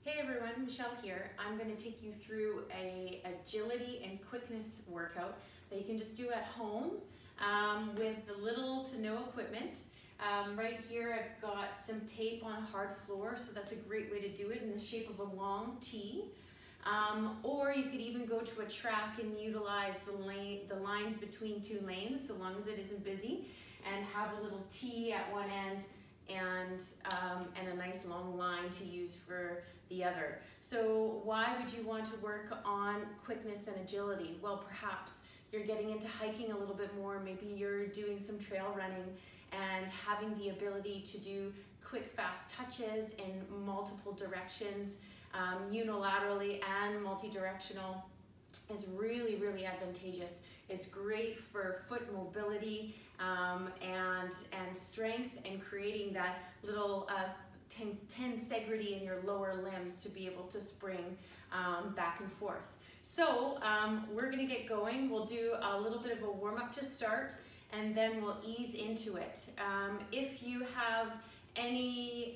Hey everyone, Michelle here. I'm going to take you through a agility and quickness workout that you can just do at home with little to no equipment. Right here I've got some tape on a hard floor, so that's a great way to do it in the shape of a long T. Or you could even go to a track and utilize the lines between two lanes, so long as it isn't busy, and have a little T at one end and a nice long line to use for the other. So why would you want to work on quickness and agility? Well, perhaps you're getting into hiking a little bit more, maybe you're doing some trail running, and having the ability to do quick, fast touches in multiple directions, unilaterally and multi-directional, is really, really advantageous. It's great for foot mobility and strength, and creating that little tensegrity in your lower limbs to be able to spring back and forth. So we're gonna get going. We'll do a little bit of a warm-up to start, and then we'll ease into it. If you have any,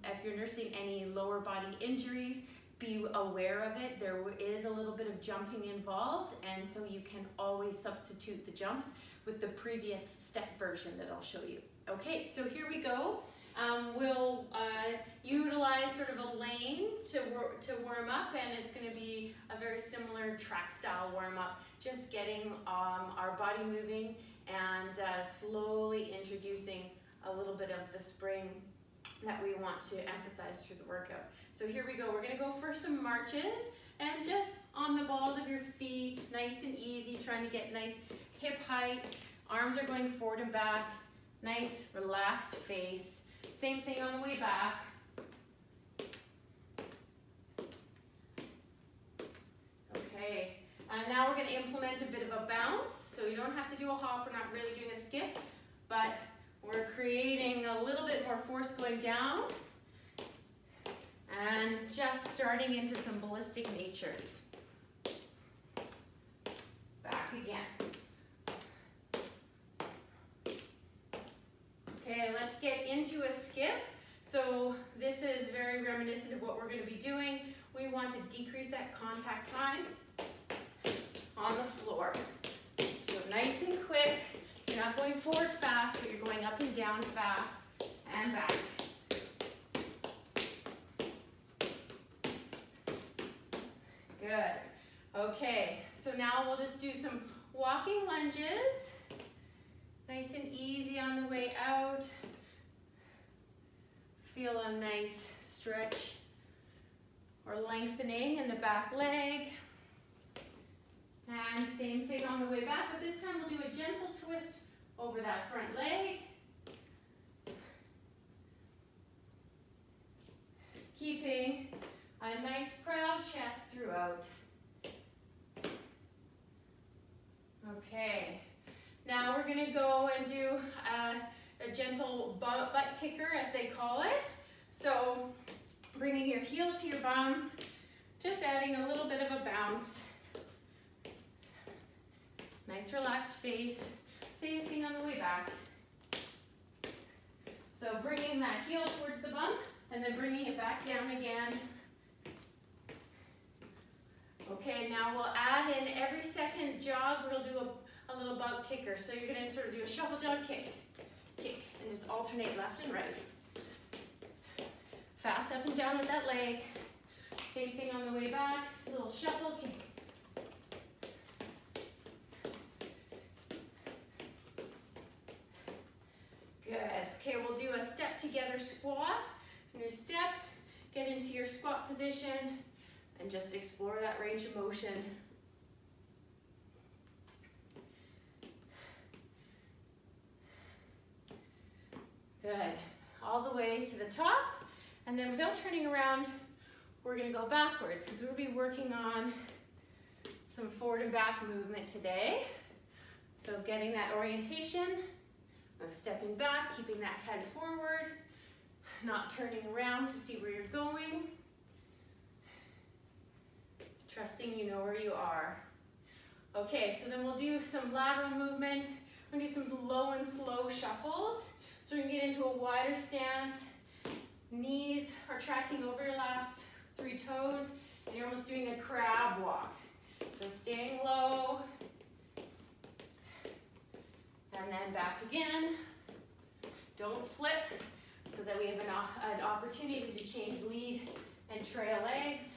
if you're nursing any lower body injuries, be aware of it. There is a little bit of jumping involved, and so you can always substitute the jumps with the previous step version that I'll show you. Okay, so here we go. We'll utilize sort of a lane to warm up, and it's going to be a very similar track style warm up, just getting our body moving and slowly introducing a little bit of the spring that we want to emphasize through the workout. So here we go. We're going to go for some marches, and just on the balls of your feet, nice and easy, trying to get nice hip height. Arms are going forward and back, nice relaxed face. Same thing on the way back. Okay, and now we're going to implement a bit of a bounce. So you don't have to do a hop, we're not really doing a skip, but we're creating a little bit more force going down and just starting into some ballistic natures. Back again. Okay, let's get into a skip. So this is very reminiscent of what we're going to be doing. We want to decrease that contact time on the floor. So nice and quick. You're not going forward fast, but you're going up and down fast and back. Good. Okay, so now we'll just do some walking lunges. Nice and easy on the way out. Feel a nice stretch or lengthening in the back leg. And same thing on the way back, but this time we'll do a gentle twist over that front leg. Keeping a nice proud chest throughout. Okay. Now we're going to go and do a gentle butt kicker, as they call it. So bringing your heel to your bum, just adding a little bit of a bounce. Nice relaxed face. Same thing on the way back. So bringing that heel towards the bum and then bringing it back down again. Okay, now we'll add in every second jog, we'll do a little butt kicker. So you're going to sort of do a shuffle jog kick, kick, and just alternate left and right. Fast up and down with that leg. Same thing on the way back, a little shuffle kick. Good. Okay, we'll do a step together squat. You're going to step, get into your squat position, and just explore that range of motion. Good. All the way to the top, and then without turning around, we're going to go backwards, because we'll be working on some forward and back movement today. So getting that orientation of stepping back, keeping that head forward, not turning around to see where you're going. Trusting you know where you are. Okay, so then we'll do some lateral movement. We're going to do some low and slow shuffles. So we're going to get into a wider stance. Knees are tracking over your last almost doing a crab walk. So staying low, and then back again. Don't flip, so that we have an opportunity to change lead and trail legs.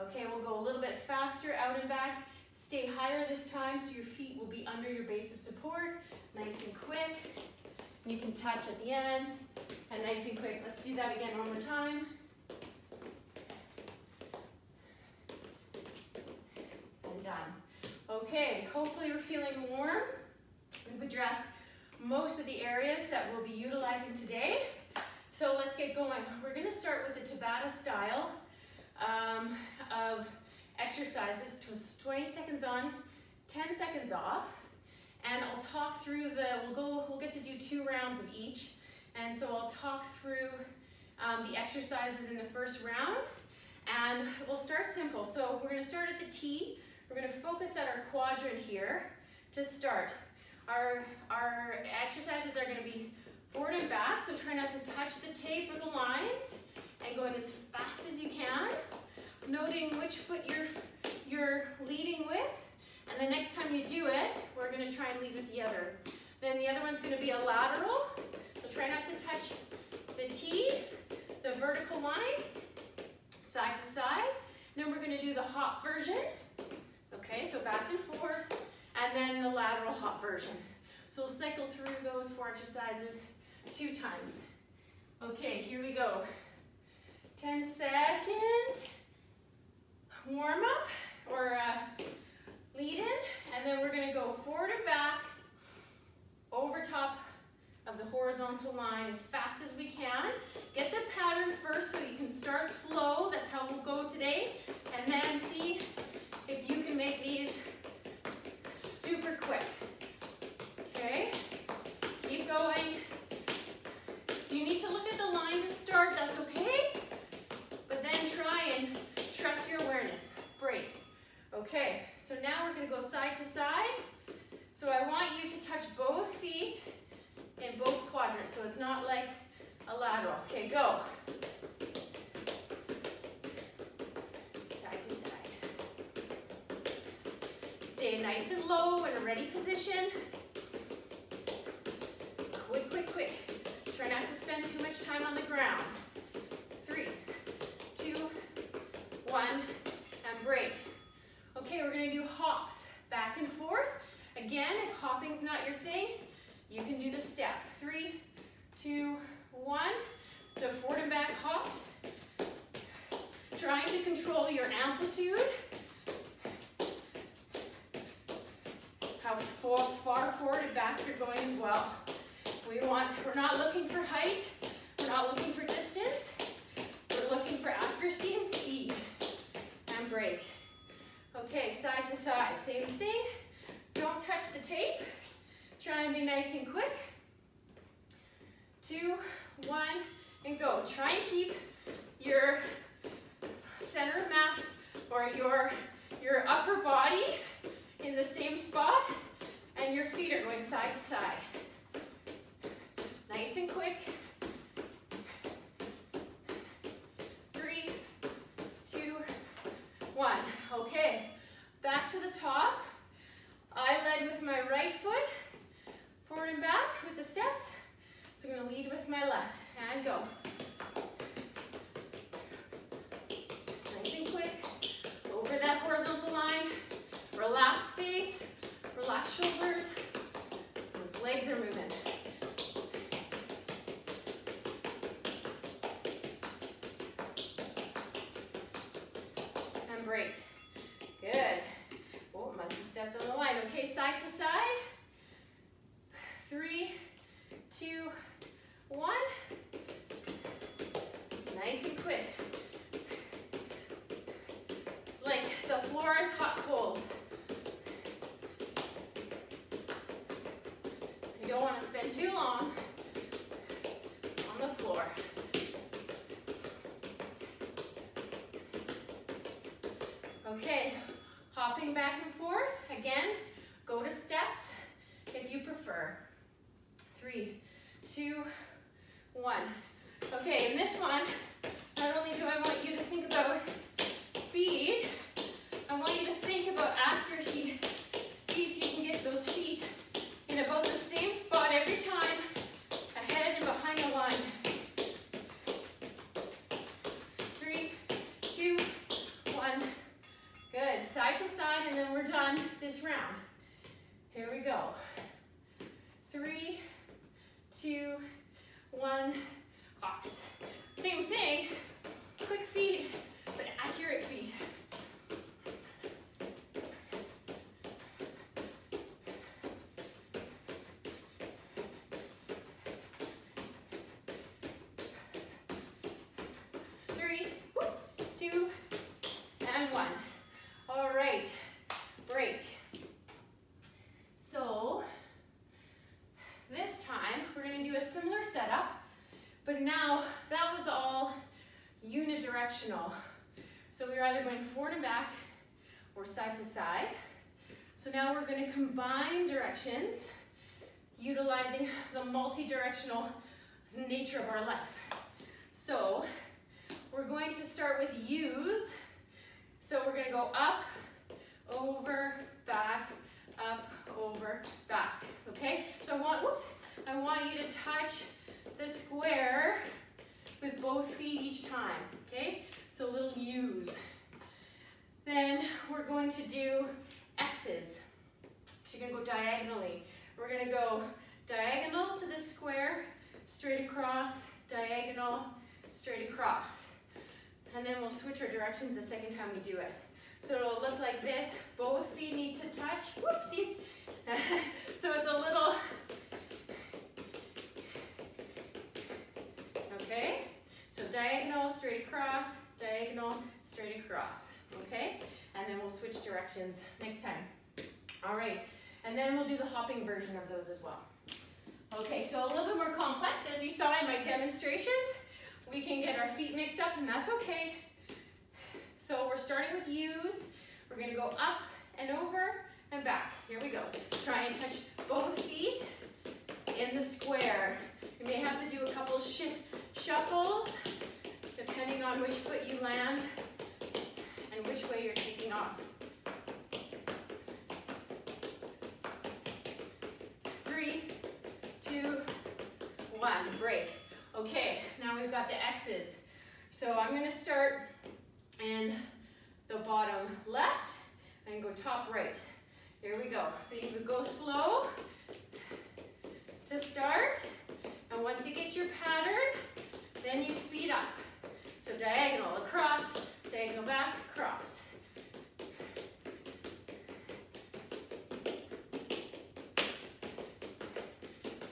Okay, we'll go a little bit faster, out and back. Stay higher this time, so your feet will be under your base of support. Nice and quick. You can touch at the end, and nice and quick. Let's do that again one more time. And done. Okay, hopefully we're feeling warm. We've addressed most of the areas that we'll be utilizing today. So let's get going. We're gonna start with a Tabata style of exercises, 20 seconds on, 10 seconds off. And I'll talk through we'll get to do 2 rounds of each. And so I'll talk through the exercises in the first round. And we'll start simple. So we're gonna start at the T. We're gonna focus at our quadrant here to start. Our exercises are gonna be forward and back, so try not to touch the tape or the lines, and going as fast as you can, noting which foot you're leading with, and the next time you do it, we're gonna try and lead with the other. Then the other one's gonna be a lateral, so try not to touch the T, the vertical line, side to side. Then we're gonna do the hop version. Okay, so back and forth, and then the lateral hop version. So we'll cycle through those 4 exercises 2 times. Okay, here we go. 10-second warm up or lead in, and then we're gonna go forward and back over top of the horizontal line as fast as we can. Get the pattern first so you can start slow. That's how we'll go today. And then see if you can make these super quick. Okay? Keep going. If you need to look at the line to start, that's okay. But then try and trust your awareness. Break. Okay, so now we're gonna go side to side. So I want you to touch both feet in both quadrants, so it's not like a lateral. Okay, go. Side to side. Stay nice and low in a ready position. Quick, quick, quick. Try not to spend too much time on the ground. 3, 2, 1, and break. Okay, we're gonna do hops back and forth. Again, if hopping's not your thing, you can do the step. 3, 2, 1. So forward and back hops. Trying to control your amplitude. How far forward and back you're going as well. We're not looking for height. We're not looking for distance. We're looking for accuracy and speed. And break. Okay, side to side, same thing. Don't touch the tape. Try and be nice and quick. 2, 1, and go. Try and keep your center of mass or your upper body in the same spot, and your feet are going side to side. Nice and quick. 3, 2, 1. Okay, back to the top. I led with my right foot, forward and back with the steps. So I'm gonna lead with my left, and go. Nice and quick, over that horizontal line. Relax face, relax shoulders. Those legs are moving. And break. Good. Oh, must have stepped on the line. Okay, side to side. 3, 2, 1. Nice and quick. It's like the floor is hot coals. You don't want to spend too long on the floor. Okay, hopping back and forth. Again, go to steps if you prefer. 3, 2, 1. Okay, in this one, not only do I want you to think about speed, side to side, and then we're done this round. Here we go. 3, 2, 1, hops. Same thing, quick feet, but accurate feet. 3, 2, and 1. All right, break. So this time we're going to do a similar setup, but now that was all unidirectional. So we were either going forward and back or side to side. So now we're going to combine directions, utilizing the multi-directional nature of our life. So we're going to start with U's. So we're going to go up, over, back, up, over, back. Okay? So I want you to touch the square with both feet each time. Okay? So little U's. Then we're going to do X's. So you're going to go diagonally. We're going to go diagonal to the square, straight across, diagonal, straight across. And then we'll switch our directions the second time we do it. So it'll look like this. Both feet need to touch. Whoopsies. So it's a little, okay? So diagonal, straight across, diagonal, straight across, okay? And then we'll switch directions next time. All right, and then we'll do the hopping version of those as well. Okay, so a little bit more complex. As you saw in my demonstrations, we can get our feet mixed up, and that's okay. So we're starting with U's. We're gonna go up and over and back. Here we go. Try and touch both feet in the square. You may have to do a couple shuffles, depending on which foot you land and which way you're taking off. 3, 2, 1, break. Okay, now we've got the X's. So I'm gonna start in the bottom left and go top right. Here we go. So you could go slow to start, and once you get your pattern, then you speed up. So diagonal across, diagonal back, across.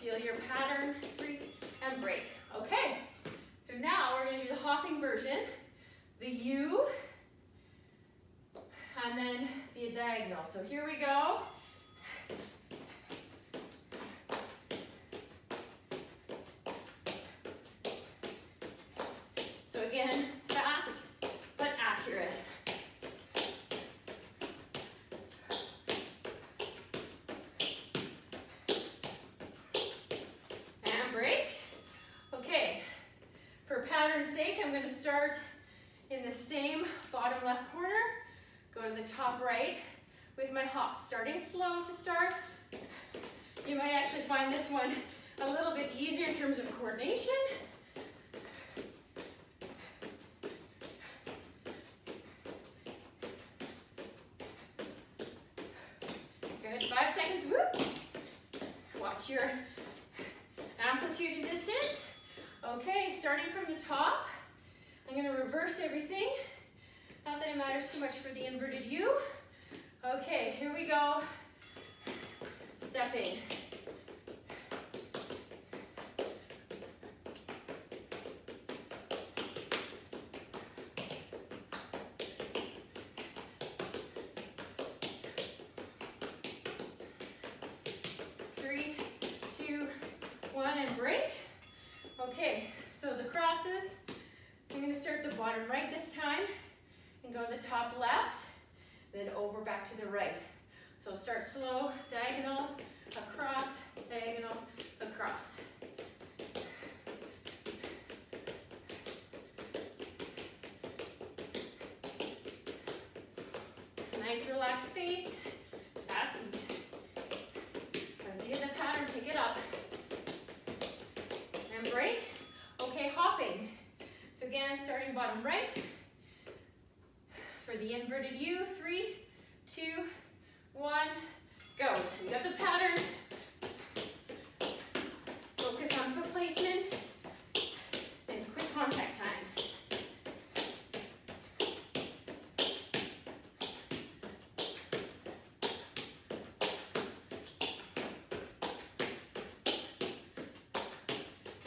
Feel your pattern, 3, and break. Okay, so now we're going to do the hopping version. The U, and then the diagonal. So here we go. So again, fast but accurate. And break. Okay, for pattern's sake, I'm going to start in the same bottom left corner, go to the top right with my hops. Starting slow to start. You might actually find this one a little bit easier in terms of coordination. Good, 5 seconds, whoop. Watch your amplitude and distance. Okay, starting from the top. I'm going to reverse everything. Not that it matters too much for the inverted U. Okay, here we go. Stepping. Three, 2, 1, and break. Okay, so the crosses. I'm going to start the bottom right this time and go to the top left, then over back to the right. So start slow, diagonal, across, diagonal, across. Nice relaxed face, fast feet. Once you get the pattern, pick it up. And break. Okay, hopping. So again, starting bottom right. For the inverted U, 3, 2, 1, go. So you got the pattern. Focus on foot placement and quick contact time.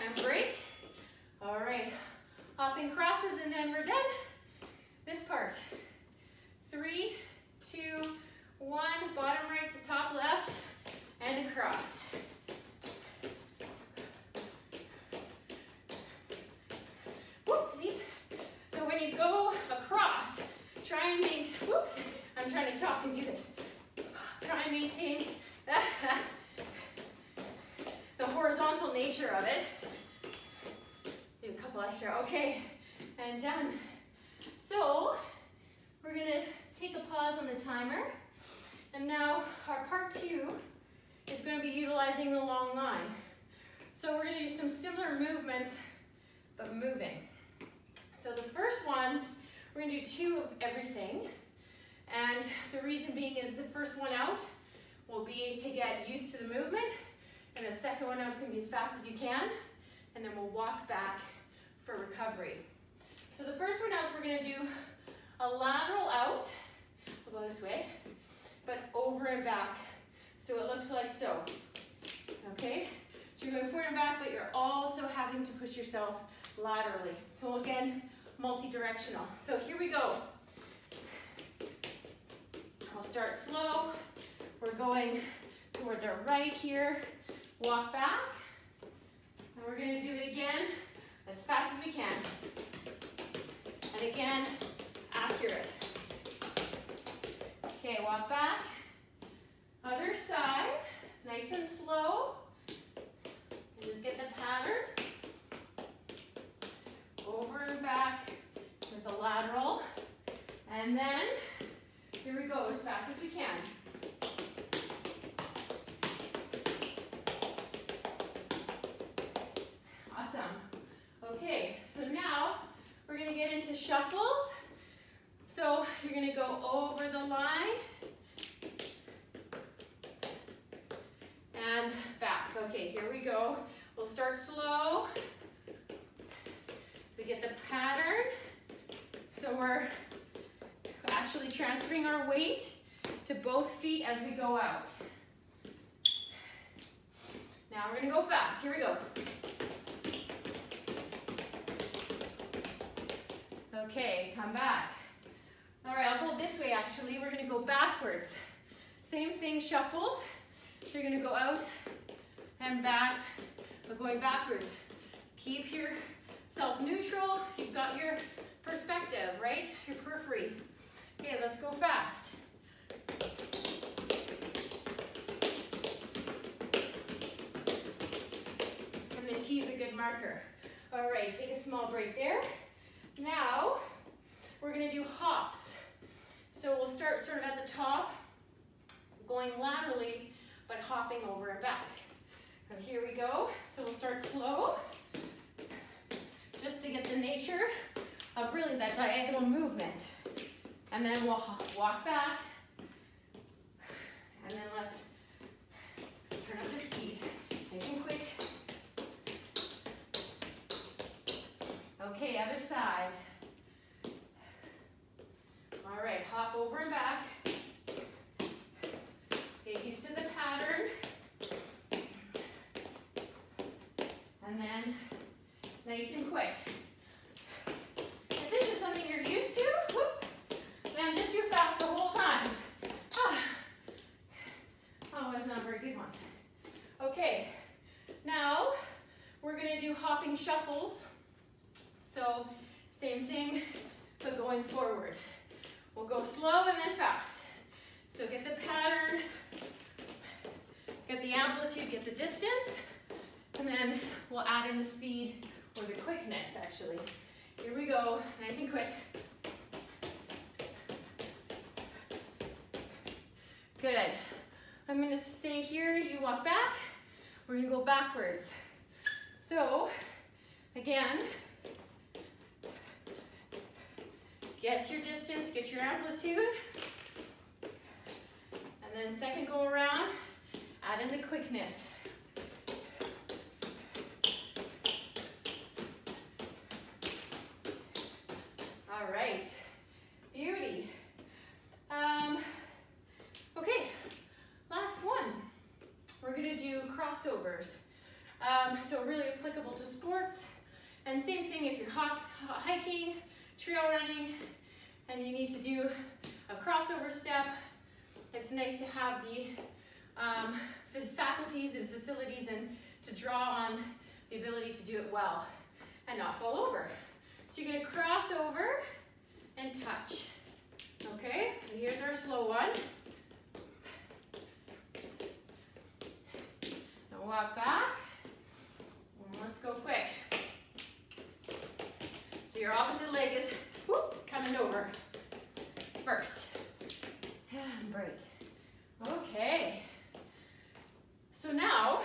And break. All right, hopping crosses and then we're done. This part. 3, 2, 1, bottom right to top left, and across. Whoopsies. So when you go across, try and maintain, whoops, I'm trying to talk and do this. Try and maintain the horizontal nature of it. Do a couple extra, okay, and done. So, we're gonna take a pause on the timer. And now our part 2 is going to be utilizing the long line. So we're going to do some similar movements, but moving. So the first ones, we're going to do 2 of everything. And the reason being is the first one out will be to get used to the movement. And the second one out is going to be as fast as you can. And then we'll walk back for recovery. So the first one out, we're going to do a lateral out. We'll go this way. But over and back. So it looks like so. Okay? So you're going forward and back, but you're also having to push yourself laterally. So again, multi-directional. So here we go. We'll start slow. We're going towards our right here. Walk back. And we're going to do it again as fast as we can. And again, accurate. Okay, walk back. Other side, nice and slow. And just get the pattern. Over and back with the lateral. And then, here we go, as fast as we can. Awesome. Okay, so now we're going to get into shuffles. So you're going to go over the line and back. Okay, here we go. We'll start slow. We get the pattern. So we're actually transferring our weight to both feet as we go out. Now we're going to go fast. Here we go. Okay, come back. All right, I'll go this way actually. We're going to go backwards. Same thing, shuffles. So you're going to go out and back, but going backwards. Keep yourself neutral. You've got your perspective, right? Your periphery. Okay, let's go fast. And the T is a good marker. All right, take a small break there. Now, we're going to do hops. So we'll start sort of at the top, going laterally, but hopping over and back. Now here we go. So we'll start slow, just to get the nature of really that diagonal movement. And then we'll walk back, and then let's turn up the speed, nice and quick. Okay, other side. All right, hop over and back. Get used to the pattern. And then nice and quick. If this is something you're used to, whoop, then just do fast the whole time. Oh, that's not a very good one. Okay, now we're going to do hopping shuffles. So same thing, but going forward. We'll go slow and then fast. So get the pattern, get the amplitude, get the distance, and then we'll add in the speed or the quickness actually. Here we go, nice and quick. Good. I'm going to stay here, you walk back. We're going to go backwards. So, again, get your distance, get your amplitude. then second go around, add in the quickness. All right, beauty. Okay, last one. We're gonna do crossovers. So really applicable to sports. And same thing if you're hiking, trail running, and you need to do a crossover step. It's nice to have the faculties and facilities and to draw on the ability to do it well and not fall over. So you're gonna cross over and touch. Okay, here's our slow one. Now walk back, and let's go quick. So your opposite leg is coming over first. And break. Okay. So now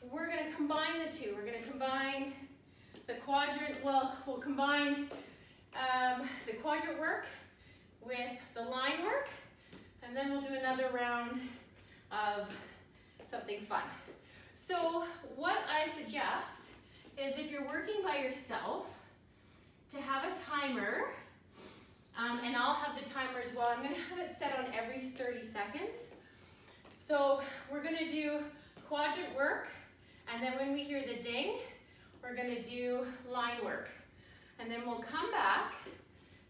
we're going to combine the two. We're going to combine the quadrant. Well, we'll combine the quadrant work with the line work, and then we'll do another round of something fun. So what I suggest is if you're working by yourself, to have a timer, and I'll have the timer as well. I'm going to have it set on every 30 seconds. So we're going to do quadrant work, and then when we hear the ding, we're going to do line work. And then we'll come back,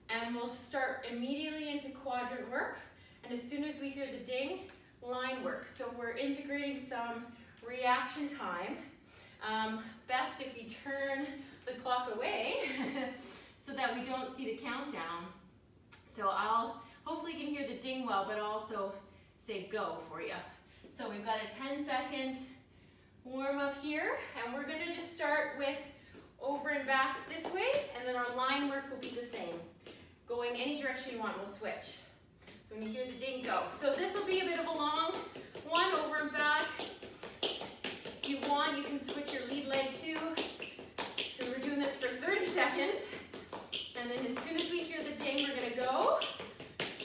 and we'll start immediately into quadrant work, and as soon as we hear the ding, line work. So we're integrating some reaction time. Best if we turn the clock away so that we don't see the countdown. So hopefully you can hear the ding well, but also say go for you. So we've got a 10-second warm up here, and we're gonna just start with over and backs this way, and then our line work will be the same. Going any direction you want, we'll switch. So when you hear the ding, go. So this will be a bit of a long one, over and back. If you want, you can switch your lead leg too, because we're doing this for 30 seconds. And then as soon as we hear the ding, we're gonna go.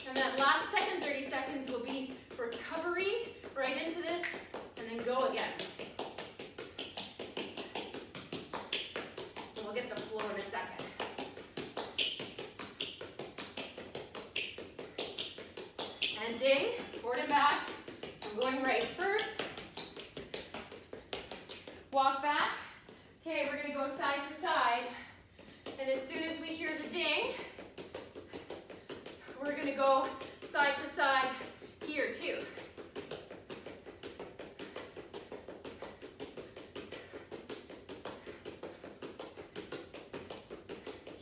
And that last second 30 seconds will be recovery right into this, and then go again. And we'll get the flow in a second. And ding, forward and back. I'm going right first. Walk back. Okay, we're gonna go side to side. And as soon as we hear the ding, we're gonna go side to side here too.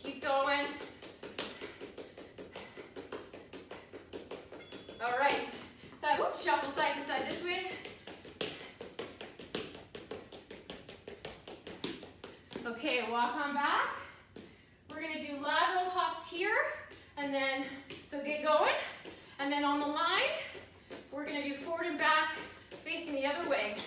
Keep going. All right, shuffle side to side this way. Okay, walk on back. We're gonna do lateral hops here, and then, so get going. And then on the line, we're gonna do forward and back, facing the other way.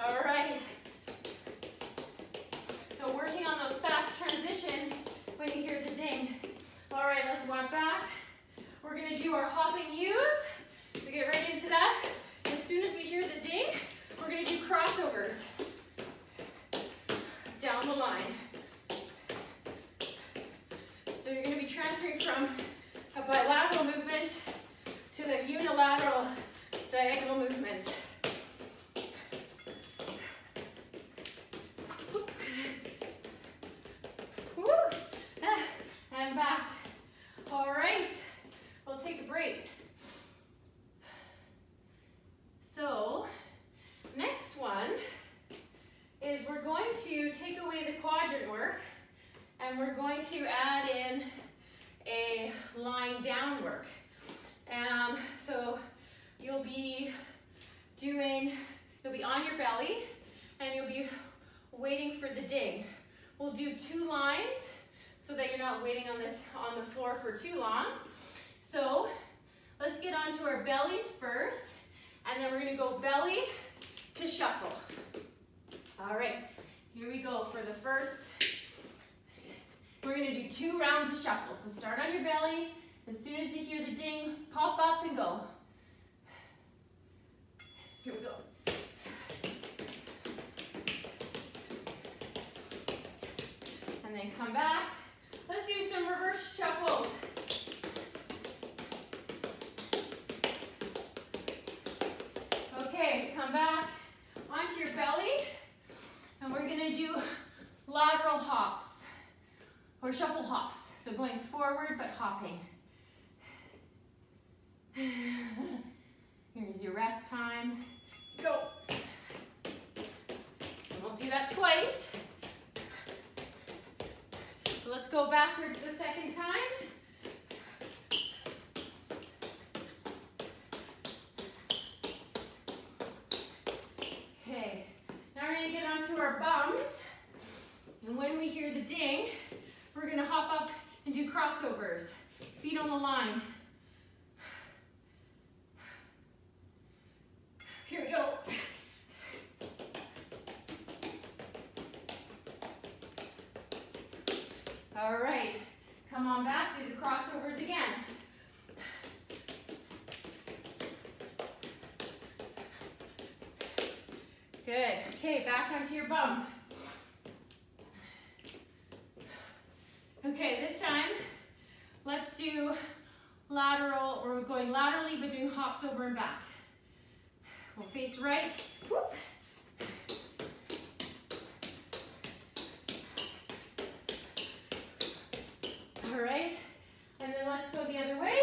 All right. So working on those fast transitions when you hear the ding. All right, let's walk back. We're gonna do our hopping U's. So get right into that. As soon as we hear the ding, we're gonna do crossovers. Down the line. So you're gonna be transferring from a bilateral movement to a unilateral diagonal movement. And back. All right, we'll take a break. So, next one is we're going to take away the quadrant work, and we're going to add in a lying down work. So you'll be on your belly, and you'll be waiting for the ding. We'll do 2 lines so that you're not waiting on the floor for too long. So let's get onto our bellies first, and then we're gonna go belly to shuffle. All right, here we go for the first. We're gonna do 2 rounds of shuffle. So start on your belly. As soon as you hear the ding, pop up and go. Here we go. And then come back. Let's do some reverse shuffles. Okay, come back onto your belly. And we're gonna do lateral hops or shuffle hops. So going forward but hopping. Here's your rest time. Go. And we'll do that twice. Let's go backwards the second time. Okay, now we're going to get onto our bums. And when we hear the ding, we're going to hop up and do crossovers. Feet on the line. Here we go. All right, come on back, do the crossovers again. Good, okay, back onto your bum. Okay, this time, let's do lateral, or we're going laterally, but doing hops over and back. We'll face right, whoop. All right, and then let's go the other way.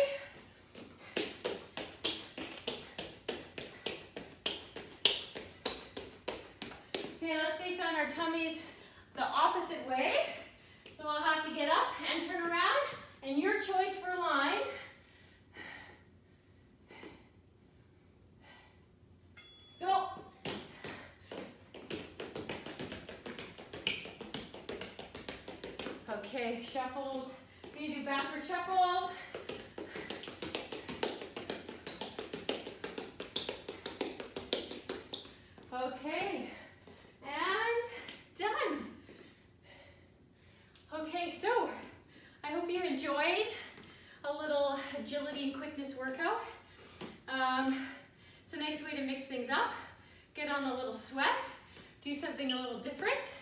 Okay, let's face on our tummies the opposite way. So I'll have to get up and turn around, and your choice for line. Go. Okay, shuffles. You do backward shuffles. Okay, and done. Okay, so I hope you enjoyed a little agility and quickness workout. It's a nice way to mix things up, get on a little sweat, do something a little different.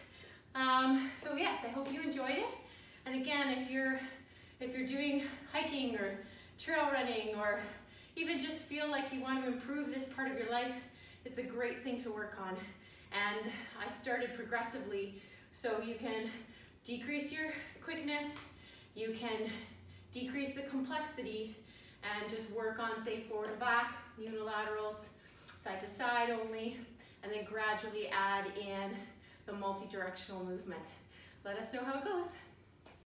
So yes, I hope you enjoyed it. And again, if you're doing hiking or trail running, or even just feel like you want to improve this part of your life, it's a great thing to work on. And I started progressively, so you can decrease your quickness, you can decrease the complexity, and just work on, say, forward and back, unilaterals, side to side only, and then gradually add in the multi-directional movement. Let us know how it goes.